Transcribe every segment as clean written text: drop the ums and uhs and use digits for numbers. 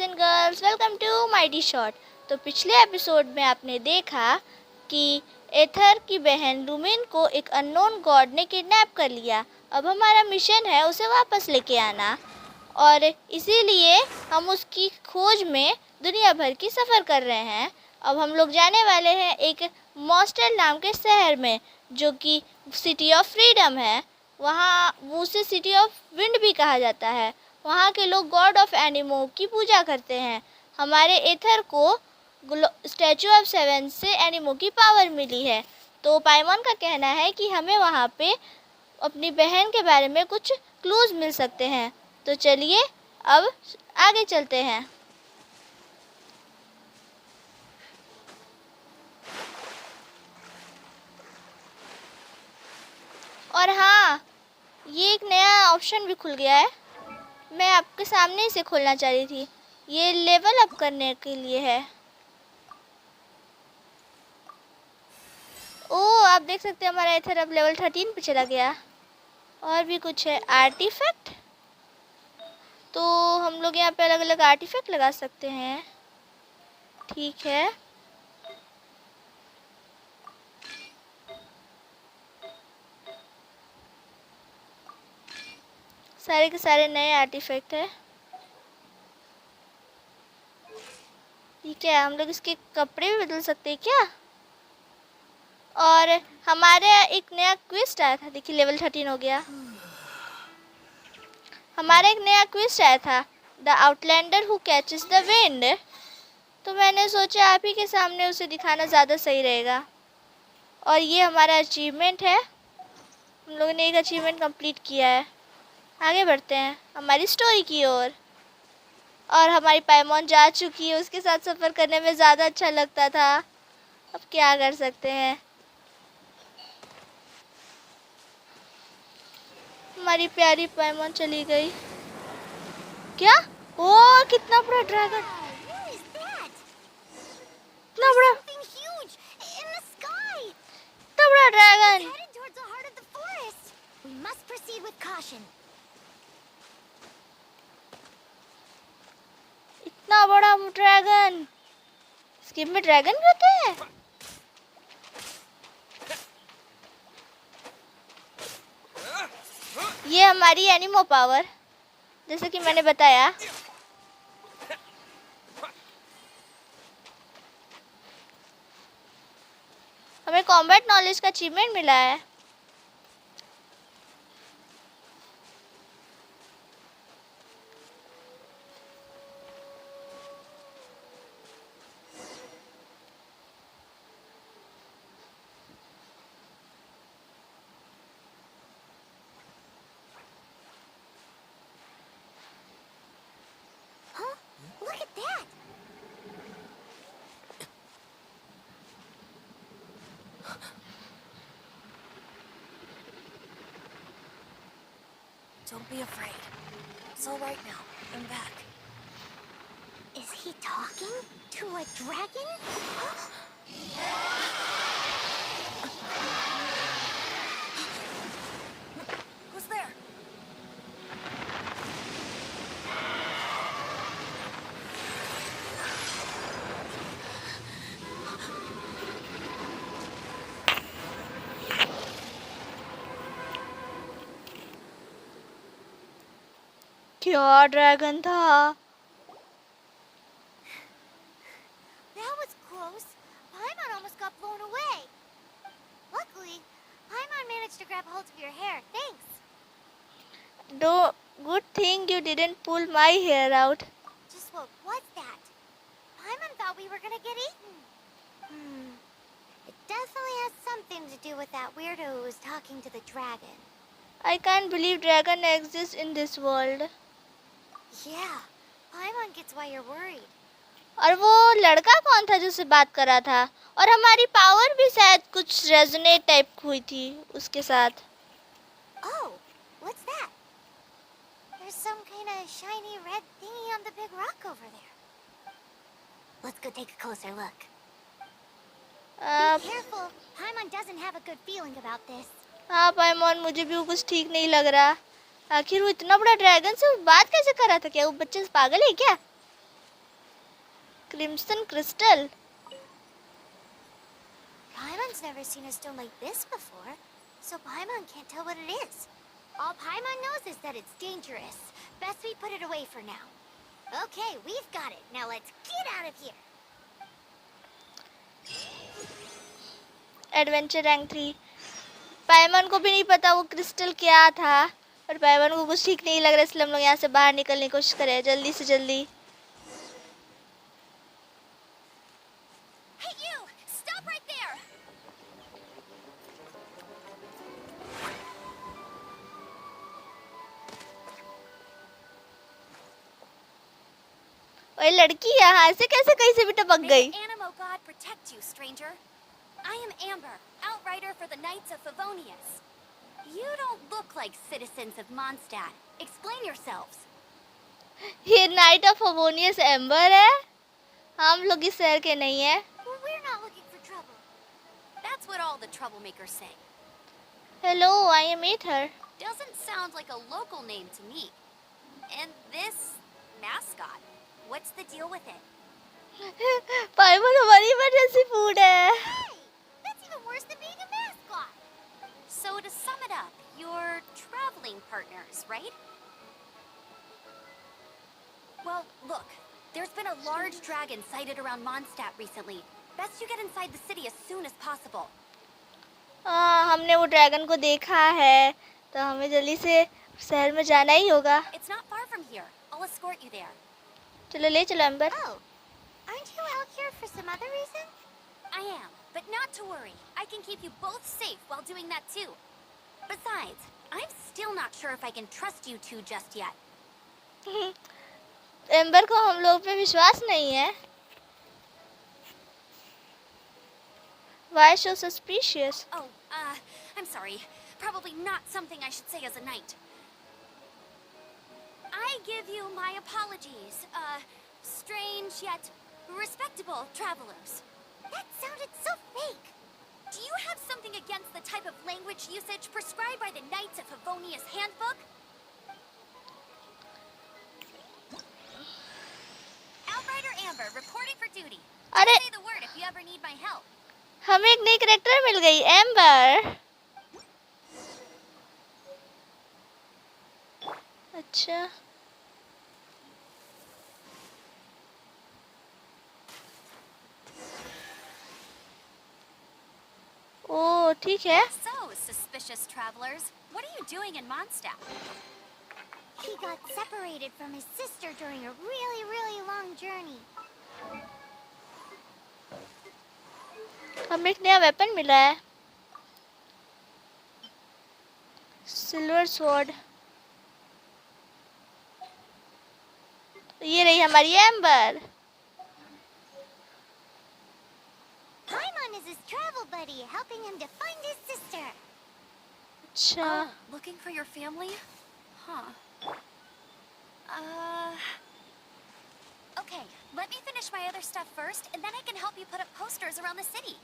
And girls, welcome to mighty shot. तो पिछले episode में आपने देखा कि एथर की बहन लुमिन को एक अननोन गॉड ने किडनैप कर लिया। अब हमारा मिशन है उसे वापस लेके आना और इसीलिए हम उसकी खोज में दुनिया भर की सफ़र कर रहे हैं। अब हम लोग जाने वाले हैं एक मॉस्टल नाम के शहर में, जो कि सिटी ऑफ फ्रीडम है। वहाँ उसे सिटी ऑफ विंड भी कहा जाता है। वहाँ के लोग गॉड ऑफ एनिमो की पूजा करते हैं। हमारे एथर को स्टैचू ऑफ सेवन से एनिमो की पावर मिली है। तो पाइमॉन का कहना है कि हमें वहाँ पे अपनी बहन के बारे में कुछ क्लूज़ मिल सकते हैं। तो चलिए अब आगे चलते हैं। और हाँ, ये एक नया ऑप्शन भी खुल गया है। मैं आपके सामने ही से खोलना चाह रही थी। ये लेवल अप करने के लिए है। ओह, आप देख सकते हैं हमारा एथर अब लेवल 13 पे चला गया। और भी कुछ है, आर्टिफैक्ट। तो हम लोग यहाँ पे अलग अलग आर्टिफैक्ट लगा सकते हैं। ठीक है, सारे के सारे नए आर्टिफैक्ट है। ठीक है, हम लोग इसके कपड़े भी बदल सकते हैं क्या? और हमारे एक नया क्विस्ट आया था। देखिए लेवल 13 हो गया। हमारा एक नया क्विस्ट आया था, the Outlander who catches the wind. तो मैंने सोचा आप ही के सामने उसे दिखाना ज़्यादा सही रहेगा। और ये हमारा अचीवमेंट है। हम लोगों ने एक अचीवमेंट कंप्लीट किया है। आगे बढ़ते हैं हमारी स्टोरी की ओर। और हमारी पाइमॉन जा चुकी है। उसके साथ सफ़र करने में ज़्यादा अच्छा लगता था। अब क्या कर सकते हैं। हमारी प्यारी पाइमॉन चली गई। क्या? ओ, कितना बड़ा ड्रैगन! इतना बड़ा, इतना बड़ा ड्रैगन! इतना बड़ा ड्रैगन! इस गेम में ड्रैगन भी होते हैं? ये हमारी एनिमो पावर, जैसे कि मैंने बताया। हमें कॉम्बैट नॉलेज का अचीवमेंट मिला है। Don't be afraid. It's all right now. I'm back. Is he talking to a dragon? Who's there? क्या ड्रैगन था? That was close. Paimon almost got blown away. Luckily, Paimon managed to grab hold of your hair. Thanks. Good thing you didn't pull my hair out. Just what was that? Paimon thought we were gonna get eaten. It definitely has something to do with that weirdo who was talking to the dragon. I can't believe dragon exists in this world. Yeah, Paimon gets why you're worried. और वो लड़का कौन था जिससे बात कर रहा था? और हमारी पावर भी शायद कुछ रेजोनेट टाइप हुई थी उसके साथ। Oh, what's that? There's some kind of shiny red thingy on the big rock over there. Let's go take a closer look. Be careful. Paimon doesn't have a good feeling about this. हाँ पाइमॉन, मुझे भी वो कुछ ठीक नहीं लग रहा। आखिर वो इतना बड़ा ड्रैगन से बात कैसे कर रहा था? क्या वो बच्चे पागल है क्या? Crimson crystal. Paimon's never seen a stone like this before, so Paimon can't tell what it is. All Paimon knows is that it's dangerous. Best we put it away for now. Okay, we've got it. Now let's get out of here. Adventure rank 3। पाइमन को भी नहीं पता वो crystal क्या था, और पाइमन को कुछ ठीक नहीं लग रहा, इसलिए हम लोग यहाँ से बाहर निकलने की कोशिश करें जल्दी से जल्दी। Hey, you! Stop right there! ओए लड़की, यहाँ से कैसे कहीं से भी टपक May गई? the Animo God protect you, stranger. I am Amber, outrider for the Knights of Favonius. You don't look like citizens of Mondstadt. Explain yourselves. ये नाइट ऑफ फोबोनियस एम्बर है, हम लोग इस शहर के नहीं है। Well, we're not looking for trouble. That's what all the troublemakers say. Hello, I am Aether. Doesn't sound like a local name to me. And this mascot, what's the deal with it? पाइमन हमारी emergency food है। Hey, that's even worse than being a mascot. So to sum it up, you're traveling partners, right? Well, look, there's been a large dragon sighted around Mondstadt recently. Best you get inside the city as soon as possible. हाँ, हमने वो dragon को देखा है, तो हमें जल्दी से शहर में जाना ही होगा। It's not far from here. I'll escort you there. चलो ले चलो amber. Oh, aren't you out here for some other reason? I am, but not to worry. I can keep you both safe while doing that too. Besides, I'm still not sure if I can trust you two just yet. Amber को हम लोग पे विश्वास नहीं है। Why so suspicious? Oh, I'm sorry. Probably not something I should say as a knight. I give you my apologies, strange yet respectable travelers. That sounded so fake. Do you have something against the type of language usage prescribed by the Knights of Favonius Handbook? Outrider Amber, reporting for duty. अरे Say the word if you ever need my help. हमें एक नई character मिल गई, amber. अच्छा, ओ ठीक है। So, suspicious travelers, what are you doing in Mondstadt? He got separated from his sister during a really, really long journey. हमें एक नया वेपन मिला है, सिल्वर स्वॉर्ड। ये रही हमारी amber. Paimon is his travel buddy, helping him to find his sister. अच्छा, Looking for your family? Huh. Okay, let me finish my other stuff first, and then I can help you put up posters around the city.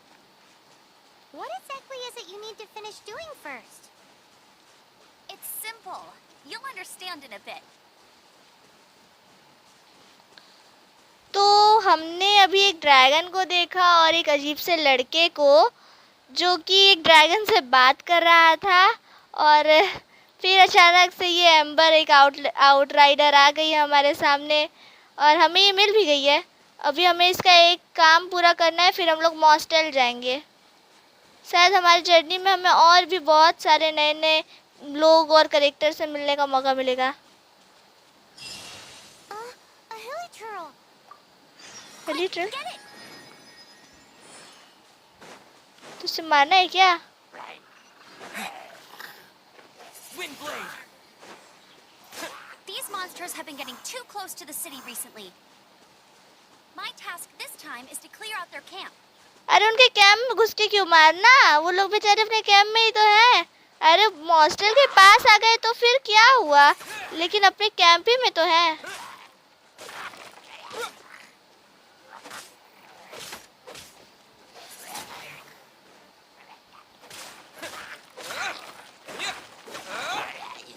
What exactly is it you need to finish doing first? It's simple. You'll understand in a bit. तो हमने अभी एक dragon को देखा और एक अजीब से लड़के को, जो कि एक ड्रैगन से बात कर रहा था, और फिर अचानक से ये एम्बर एक आउटराइडर आ गई है हमारे सामने, और हमें ये मिल भी गई है। अभी हमें इसका एक काम पूरा करना है, फिर हम लोग मॉन्स्टल जाएंगे। शायद हमारी जर्नी में हमें और भी बहुत सारे नए नए लोग और कैरेक्टर से मिलने का मौका मिलेगा। A hilichurl. Litre Get it! तुझसे मारना है क्या? Windblade! These monsters have been getting too close to the city recently. My task this time is to clear out their camp. अरे उनके कैंप में घुस के क्यों मारना? वो लोग बेचारे अपने कैंप में ही तो हैं। अरे मॉन्स्टर के पास आ गए तो फिर क्या हुआ, लेकिन अपने कैंप ही में तो हैं।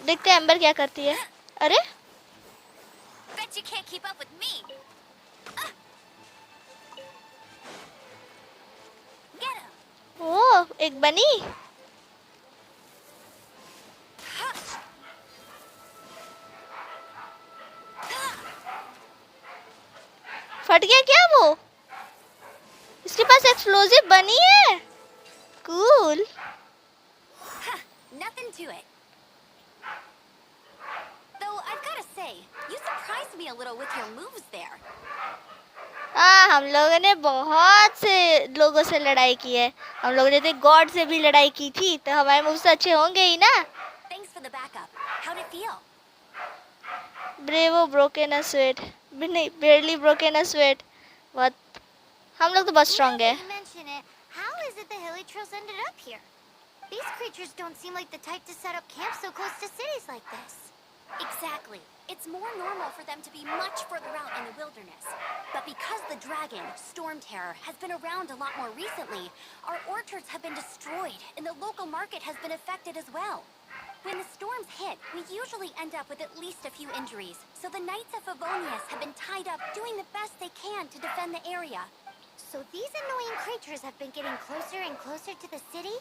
देखते हैं एम्बर क्या करती है। अरे Bet you can't keep up with me. एक बनी। फट गया क्या वो? इसके पास एक्सप्लोजिव बनी है। Cool. Nothing to it. Though I've gotta say, you surprised me a little with your moves there. हाँ, हम लोगों ने बहुत से लोगों से लड़ाई की है। हम लोगों ने तो गॉड से भी लड़ाई की थी, तो हमारे मूव्स अच्छे होंगे ही ना। Thanks for the backup. How'd it feel? Bravo broken a sweat, नहीं बेरली ब्रोकन अ स्वेट। बहुत, हम लोग तो बहुत स्ट्रांग है। Now that you mention it, how is it the Hilichurls ended up here? These creatures don't seem like the type to set up camp so close to cities like this. Exactly. It's more normal for them to be much further out in the wilderness. But because the dragon, Storm Terror, has been around a lot more recently, our orchards have been destroyed and the local market has been affected as well. When the storms hit, we usually end up with at least a few injuries, so the Knights of Favonius have been tied up doing the best they can to defend the area. So these annoying creatures have been getting closer and closer to the city?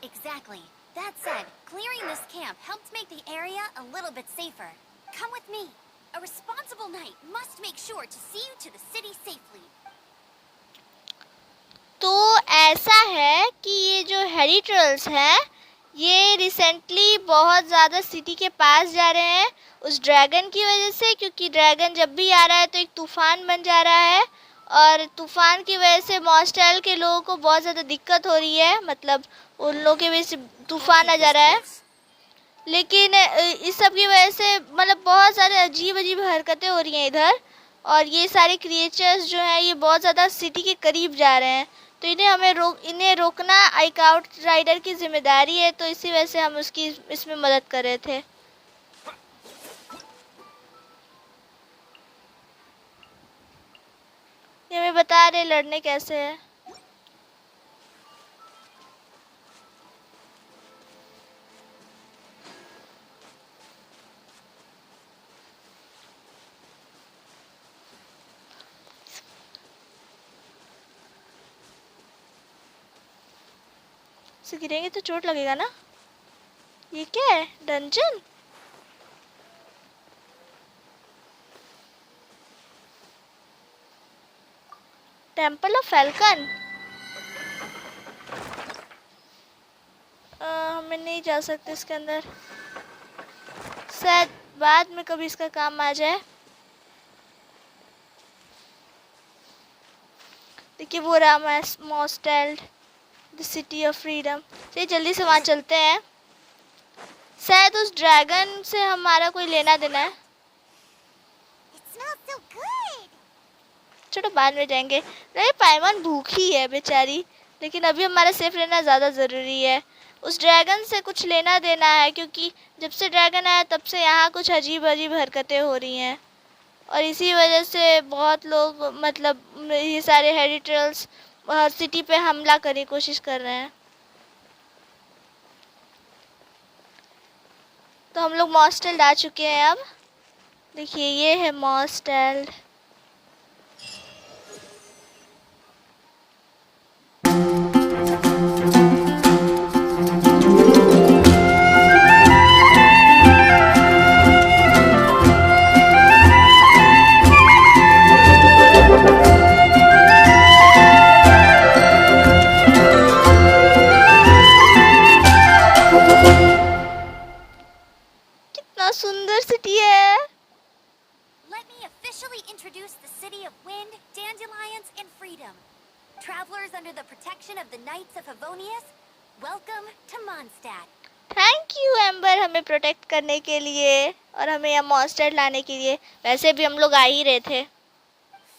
Exactly. That said, clearing this camp helped make the area a little bit safer. Come with me. A responsible knight must make sure to see you to the city safely. तो ऐसा है कि ये जो हेरिट्रल्स हैं, ये recently बहुत ज़्यादा सिटी के पास जा रहे हैं उस ड्रैगन की वजह से, क्योंकि ड्रैगन जब भी आ रहा है तो एक तूफान बन जा रहा है और तूफान की वजह से मॉस्टेल के लोगों को बहुत ज़्यादा दिक्कत हो रही है। मतलब उन लोगों की वजह से तूफान आ जा रहा है, लेकिन इस सब की वजह से मतलब बहुत सारे अजीब अजीब हरकतें हो रही हैं इधर, और ये सारे क्रिएचर्स जो हैं ये बहुत ज़्यादा सिटी के करीब जा रहे हैं। तो इन्हें रोकना आइक आउट राइडर की जिम्मेदारी है, तो इसी वजह से हम उसकी इसमें मदद कर रहे थे। ये हमें बता रहे लड़ने कैसे है। से गिरेंगे तो चोट लगेगा ना। ये क्या है? डंजन? Temple of falcon. हमें नहीं जा सकते इसके अंदर, शायद बाद में कभी इसका काम आ जाए। देखिए वो रहा मॉस्टेल्ड, द सिटी ऑफ फ्रीडम। चलिए जल्दी से वहाँ चलते हैं। शायद उस ड्रैगन से हमारा कोई लेना देना है। It smells so good! चलो बाद में जाएंगे। अरे पायमन भूखी है बेचारी, लेकिन अभी हमारा सेफ रहना ज़्यादा ज़रूरी है। उस ड्रैगन से कुछ लेना देना है, क्योंकि जब से ड्रैगन आया तब से यहाँ कुछ अजीब अजीब हरकतें हो रही हैं, और इसी वजह से बहुत लोग मतलब ये सारे हेरिट्रल्स सिटी पे हमला करने की कोशिश कर रहे हैं। तो हम लोग मॉस्टेल्ड आ चुके हैं अब। देखिए ये है मॉस्टेल्ड। कितना सुंदर सिटी है। Let me officially introduce the city of wind, dandelions, and freedom. Travelers under the protection of the Knights of Favonius, welcome to Mondstadt. Thank you amber, हमें प्रोटेक्ट करने के लिए और हमें यहाँ मॉन्स्टर लाने के लिए। वैसे भी हम लोग आ ही रहे थे।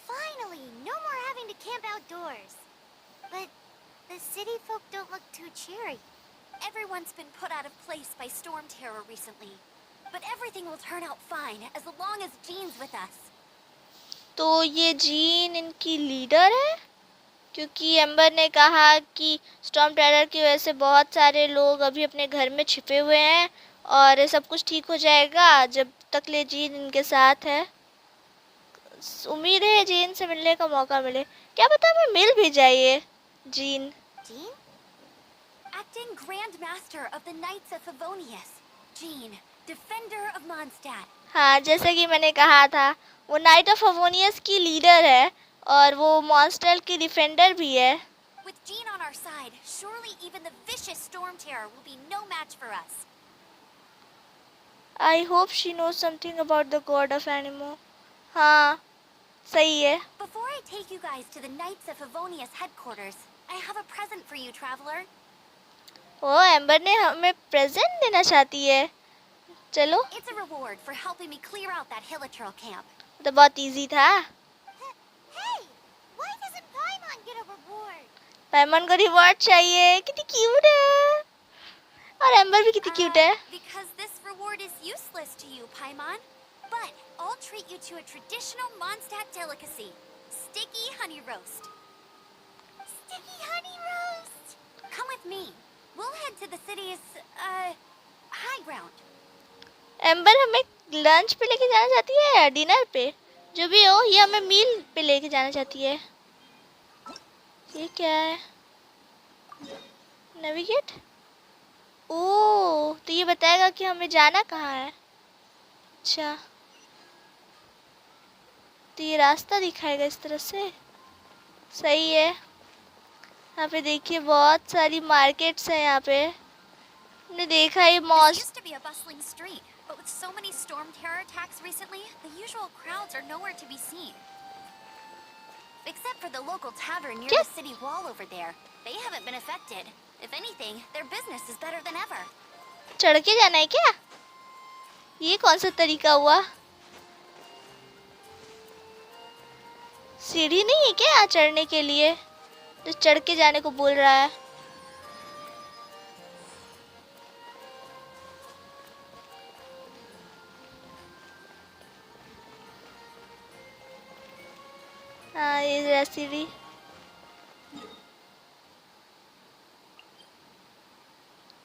Finally, no more having to camp outdoors. But the city folk don't look too cheery. Everyone's been put out of place by storm terror recently. But everything will turn out fine as long as Jean's with us. तो ये gene इनकी leader है, क्योंकि amber ने कहा कि storm terror की वजह से बहुत सारे लोग अभी अपने घर में छिपे हुए हैं और सब कुछ ठीक हो जाएगा जब तक ले जीन इनके साथ है। उम्मीद है जीन से मिलने का मौका मिले। क्या पता हमें मिल भी जाए gene. Jean? acting Grand Master of the Knights of Favonius, Jean, Defender of Mondstadt. हाँ, जैसे कि मैंने कहा था, वो नाइट ऑफ अवोनियस की लीडर है और वो मॉन्स्टर की डिफेंडर भी है। With Jean on our side, surely even the vicious Storm Terror will be no match for us. I hope she knows something about the god of Anemo. हाँ, सही है। Before I take you guys to the Knights of Favonius headquarters, I have a present for you, traveler. ओ, Amber ने हमें present देना चाहती है। चलो, It's a reward for helping me clear out that Hilichurl camp. तो बहुत easy था। Hey, why doesn't Paimon get a reward? पैमन को रिवॉर्ड चाहिए। कितनी क्यूट है और एम्बर भी कितनी क्यूट है। Because this reward is useless to you, Paimon. But I'll treat you to a traditional Mondstadt delicacy, sticky honey roast. Sticky honey roast. Come with me. We'll head to the city's, high ground. Amber हमें lunch पे लेके जाना चाहती है या dinner पे, जो भी हो, ये हमें मील पे लेके जाना चाहती है। ये क्या है? नेविगेट। ओह, तो ये बताएगा कि हमें जाना कहाँ है। अच्छा, तो ये रास्ता दिखाएगा इस तरह से। सही है। यहाँ पे देखिए बहुत सारी मार्केट्स हैं। यहाँ पे हमने देखा ये This mall. used to be a bustling street, but with so many Storm Terror attacks recently, the usual crowds are nowhere to be seen. Except for the local tavern near the city wall over there. They haven't been affected. If anything, their business is better than ever. चढ़ के जाना है क्या? ये कौन सा तरीका हुआ? सीढ़ी नहीं है क्या चढ़ने के लिए, जो चढ़ के जाने को बोल रहा है? हाँ, ये जरा सीढ़ी।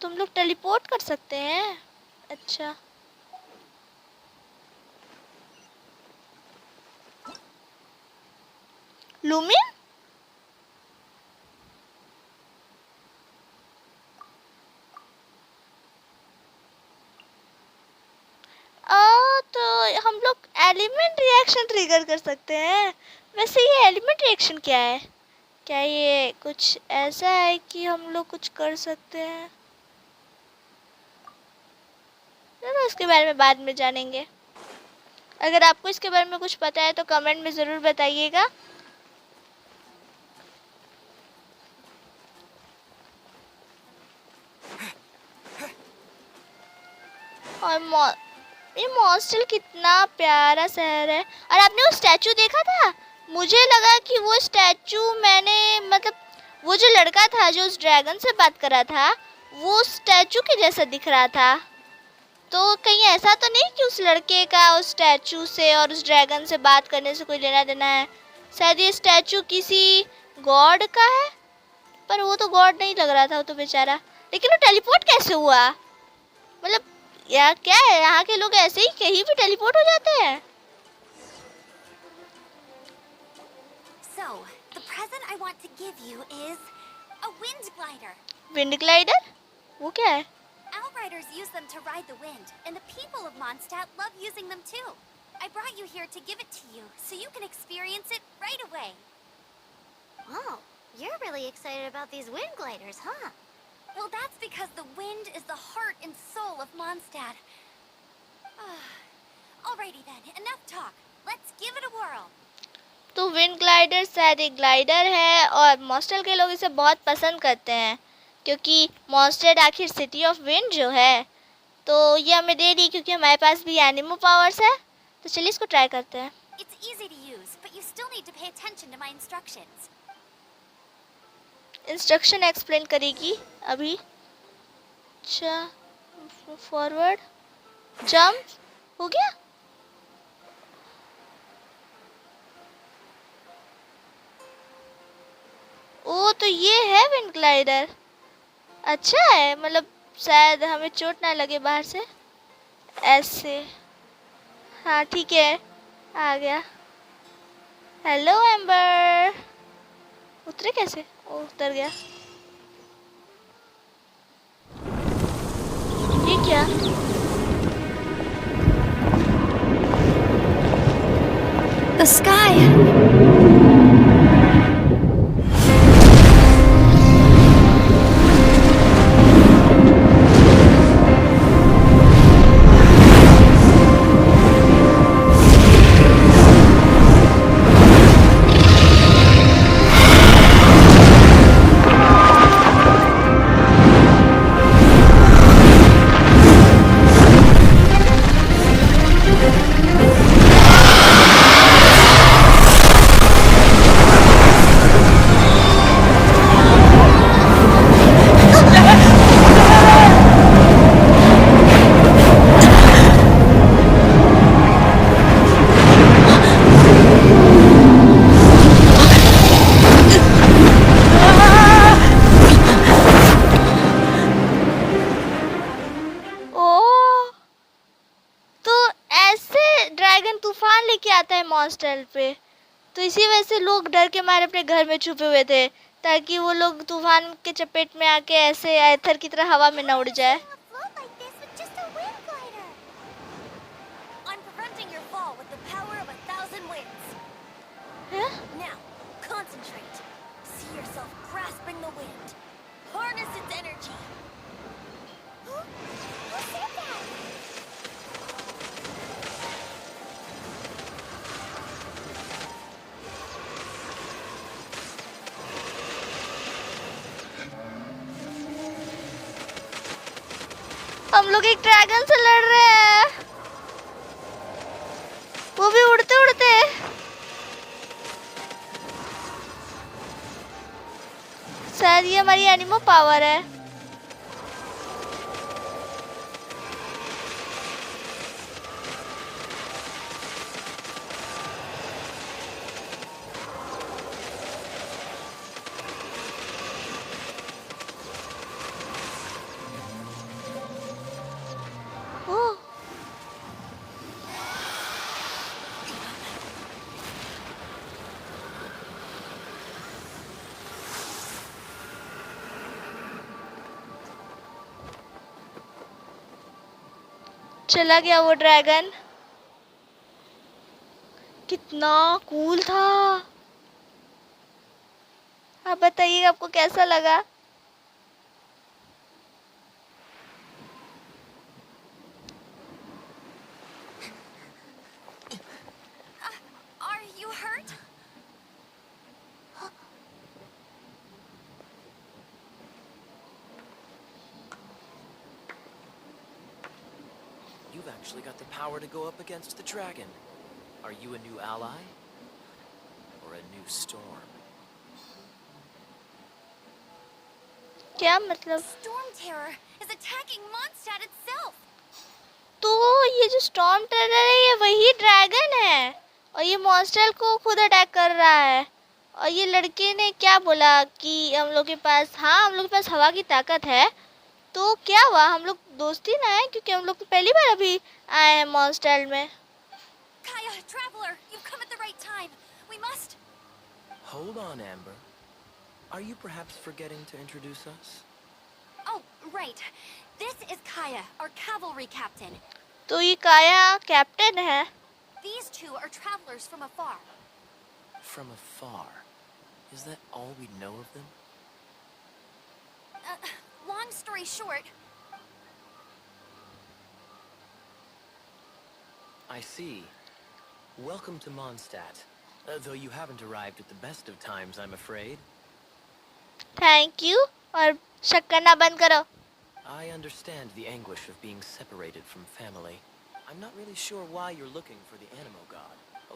तुम लोग टेलीपोर्ट कर सकते हैं? अच्छा, लूमिन। तो हम लोग एलिमेंट रिएक्शन ट्रिगर कर सकते हैं। वैसे ये एलिमेंट रिएक्शन क्या है? क्या ये कुछ ऐसा है कि हम लोग कुछ कर सकते हैं? चलो, इसके बारे में बाद में जानेंगे। अगर आपको इसके बारे में कुछ पता है तो कमेंट में ज़रूर बताइएगा। और ये मॉन्स्टर कितना प्यारा शहर है। और आपने वो स्टैचू देखा था? मुझे लगा कि वो स्टैचू मैंने, मतलब वो जो लड़का था जो उस ड्रैगन से बात कर रहा था, वो स्टैचू के जैसा दिख रहा था। तो कहीं ऐसा तो नहीं कि उस लड़के का उस स्टैचू से और उस ड्रैगन से बात करने से कोई लेना देना है? शायद ये स्टैचू किसी गॉड का है, पर वो तो गॉड नहीं लग रहा था, वो तो बेचारा। लेकिन वो टेलीपोर्ट कैसे हुआ? मतलब यार क्या है, यहाँ के लोग ऐसे ही कहीं भी टेलीपोर्ट हो जाते हैं? So, the present I want to give you is a wind glider. Wind glider? वो क्या है? Outriders use them to ride the wind, and the people of Mondstadt love using them too. I brought you here to give it to you, so you can experience it right away. Oh, you're really excited about these wind gliders, huh? Well, that's because the wind is the heart and soul of Mondstadt. Alrighty then, enough talk. Let's give it a whirl. तो wind glider शायद एक glider है और monster के लोग इसे बहुत पसंद करते हैं, क्योंकि मॉन्स्टर आखिर सिटी ऑफ विंड जो है। तो ये हमें दे दी क्योंकि हमारे पास भी एनिमो पावर्स है। तो चलिए इसको ट्राई करते हैं। It's easy to use, but you still need to pay attention to my instructions. Instruction explain करेगी अभी। अच्छा, फॉरवर्ड, जंप, हो गया। ओ, तो ये है विंड ग्लाइडर। अच्छा है, मतलब शायद हमें चोट ना लगे बाहर से। ऐसे, हाँ ठीक है, आ गया। Hello amber. उतरे कैसे? ओ, उतर गया। क्या? The sky! ओह, तो ऐसे ड्रैगन तूफान लेके आता है मॉन्स्टर पे। तो इसी वजह से लोग डर के मारे अपने घर में छुपे हुए थे, ताकि वो लोग तूफान के चपेट में आके ऐसे एथर की तरह हवा में न उड़ जाए। Float like this with just a wind glider. I'm preventing your fall with the power of 1,000 winds. हैं? Now, concentrate. See yourself grasping the wind. Harness its energy. Who said that? हम लोग एक ड्रैगन से लड़ रहे हैं, वो भी उड़ते उड़ते। शायद ये हमारी एनिमो पावर है। ओह, चला गया वो ड्रैगन। कितना कूल था। आप बताइए आपको कैसा लगा? Are you hurt? You've actually got the power to go up against the dragon. Are you a new ally? Or a new storm? क्या मतलब? Storm Terror is attacking Mondstadt itself. तो ये जो स्टॉर्म टेरर है ये वही dragon है, और ये मॉन्स्टर को खुद अटैक कर रहा है। और ये लड़के ने क्या बोला कि हम लोग के पास, हाँ हम लोग के पास हवा की ताकत है। तो क्या हुआ, हम लोग दोस्ती ना है, क्योंकि हम लोग तो पहली बार अभी आए हैं मॉन्स्टर में। Kaya, Traveler, you've come at the right time. We must... Hold on, Amber. Are you perhaps forgetting to introduce us? Oh, right. This is Kaya, our cavalry captain. तो ये काया कैप्टन है। These two are travelers from afar. From afar. Is that all we know of them? Long story short, I see. Welcome to Mondstadt. Though you haven't arrived at the best of times, I'm afraid. Thank you, और शक करना बंद करो। I understand the anguish of being separated from family. I'm not really sure why you're looking for the Animo God,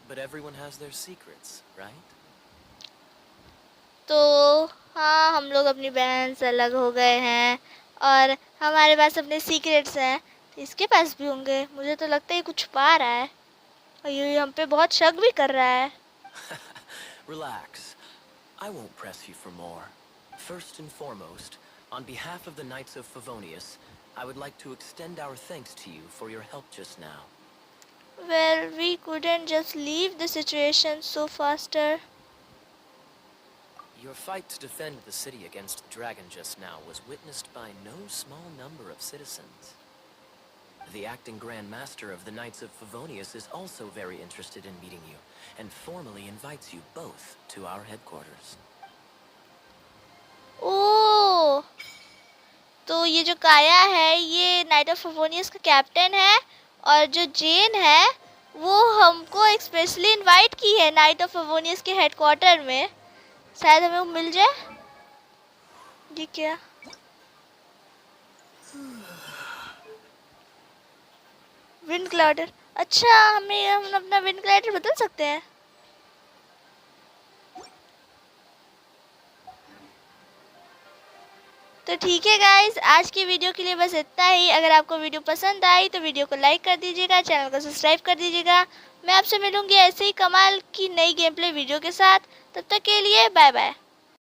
but everyone has their secrets, right? तो हाँ, हम लोग अपनी बहन से अलग हो गए हैं, और हमारे पास अपने सीक्रेट्स हैं। इसके पास भी होंगे। मुझे तो लगता है ये कुछ छुपा रहा है, और ये हम पे बहुत शक भी कर रहा है। Relax. I won't press you for more. First and foremost, on behalf of the Knights of Favonius, I would like to extend our thanks to you for your help just now. Well, we couldn't just leave the situation so faster. Your fight to defend the city against the dragon just now was witnessed by no small number of citizens. The acting Grand Master of the Knights of Favonius is also very interested in meeting you, and formally invites you both to our headquarters. ओह, तो ये जो काया है ये night of फेवोनियस का captain है, और जो जेन है वो हमको एक्सप्रेसली इनवाइट की है नाइट ऑफ फेवोनियस के हेडक्वार्टर में। शायद हमें वो मिल जाए। ये क्या? Wind glider. अच्छा, हम अपना विंड ग्लाइडर बदल सकते हैं। तो ठीक है गाइज, आज की वीडियो के लिए बस इतना ही। अगर आपको वीडियो पसंद आई तो वीडियो को लाइक कर दीजिएगा, चैनल को सब्सक्राइब कर दीजिएगा। मैं आपसे मिलूंगी ऐसे ही कमाल की नई गेम प्ले वीडियो के साथ। तब तक के लिए बाय बाय।